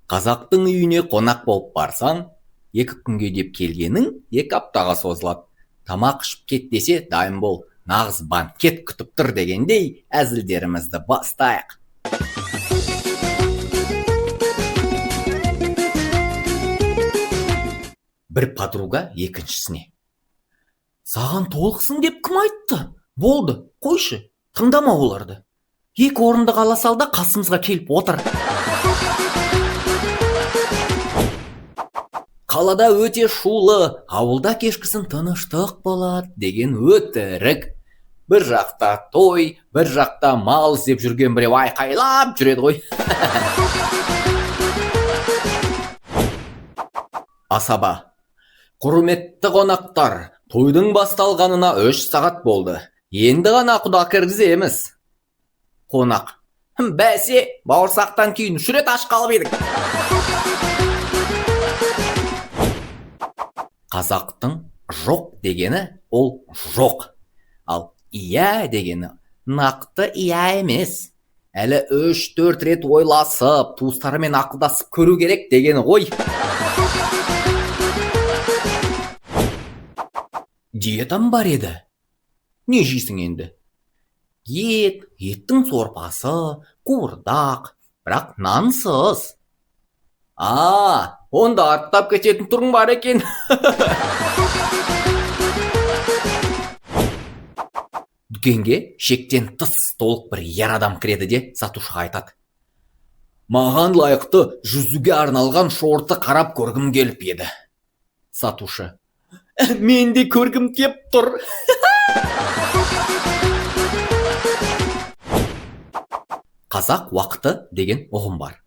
Қазақтың үйіне қонақ болып барсаң, 2 күнге деп келгенің 2 аптаға созылады. Тамақ ішіп кет десе, дайын бол, нағыз банкет күтіп тұр дегендей әзілдерімізді бастайық. Бір подруга екіншісіне: саған толықсың деп кім айтты? Болды, қойшы, тыңдама оларды. 2 орынды ала сал да қасымызға келіп отыр. Қалада өте шулы, ауылда кешкісін тыныштық болады деген өтірік. Бір жақта той, бір жақта мал іздеп жүрген біреу айқайлап жүреді ғой. Асаба: құрметті қонақтар, тойдың басталғанына 3 сағат болды. Енді ғана құда кіргіземіз. Қонақ: бәсе, бауырсақтан кейін 3 рет аш қалып едік. Қазақтың жоқ дегені ол жоқ. Ал иә дегені нақты иә емес. Әлі 3-4 рет ойласып, туыстарымен ақылдасып көру керек дегені ғой. Диетам бар еді. Не жейсің енді? Ет, еттің сорпасы, қуырдақ, бірақ нансыз. Онда аттап кететін түрің бар екен. Дүкенге шектен тыс толық бір ер адам кіреді де сатушыға айтады: маған лайықты жүзуге арналған шорты қарап көргім келіп еді. Сатушы: мен де көргім кеп тұр. Қазақ уақыты деген ұғым бар.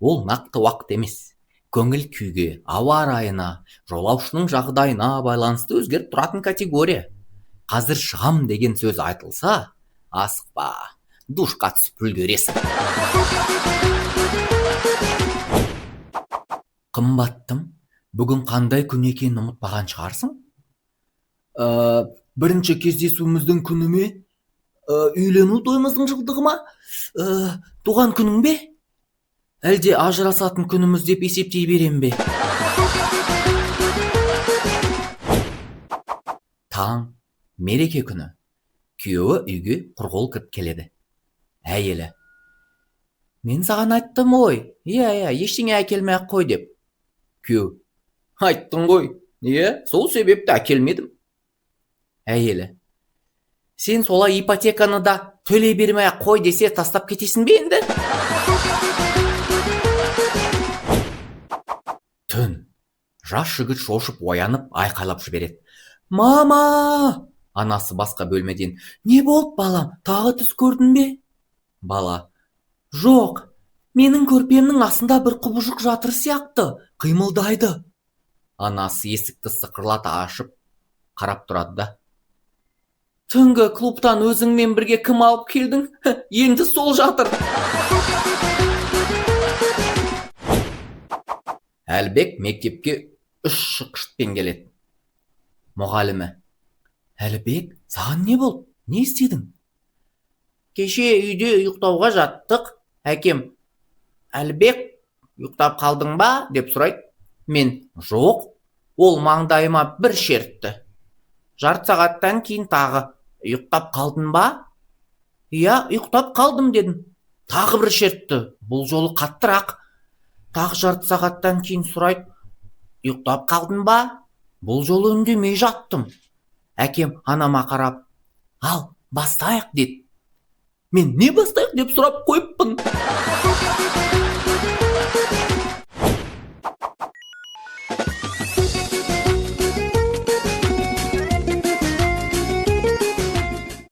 Ол нақты уақыт емес. Көңіл күйге, ауа райына, жолаушының жағдайына байланысты өзгеріп тұратын категория. Қазір шығам деген сөз айтылса, асықпа, душқа түсіп үлгересің. Қымбаттым, бүгін қандай күн екенін ұмытпаған шығарсың? Бірінші кездесуіміздің күні ме? Үйлену тойымыздың жылдығы ма? Туған күнің бе? Әлде ажырасатын күніміз деп есептей берем бе? Таң, мереке күні. Күйеуі үйге құрғыл кіріп келеді. Әйелі: мен саған айттым ғой, ештеңе әкелмей-ақ қой деп. Күйеу: айттың ғой, сол себепті әкелмедім. Әйелі: сен солай ипотеканы да төлей бермей-ақ қой десе тастап кетесің бе енді? Түн. Жас жігіт шошып оянып айқайлап жібереді: мама! Анасы басқа бөлмеден: не болды балам, тағы түс көрдің бе? Бала: жоқ, менің көрпемнің астында бір құбыжық жатыр сияқты, қимылдайды. Анасы есікті сықырлата ашып қарап тұрады да: түнгі клубтан өзіңмен бірге кім алып келдің? Енді сол жатыр. Әлбек мектепке 3 шықшытпен келеді. Мұғалімі: Әлбек, саған не болды? Не істедің? Кеше үйде ұйықтауға жаттық. Әкем: Әлбек, ұйықтап қалдың ба? Деп сұрайды. Мен: жоқ, ол маңдайыма бір шертті. Жарты сағаттан кейін тағы: ұйықтап қалдың ба? Иә, ұйықтап қалдым дедім. Тағы бір шертті, бұл жолы қаттырақ. Тағы жарты сағаттан кейін сұрайды: ұйықтап қалдың ба? Бұл жолы үндемей жаттым. Әкем анама қарап: ал, бастайық деді. Мен не бастайық деп сұрап қойыппын.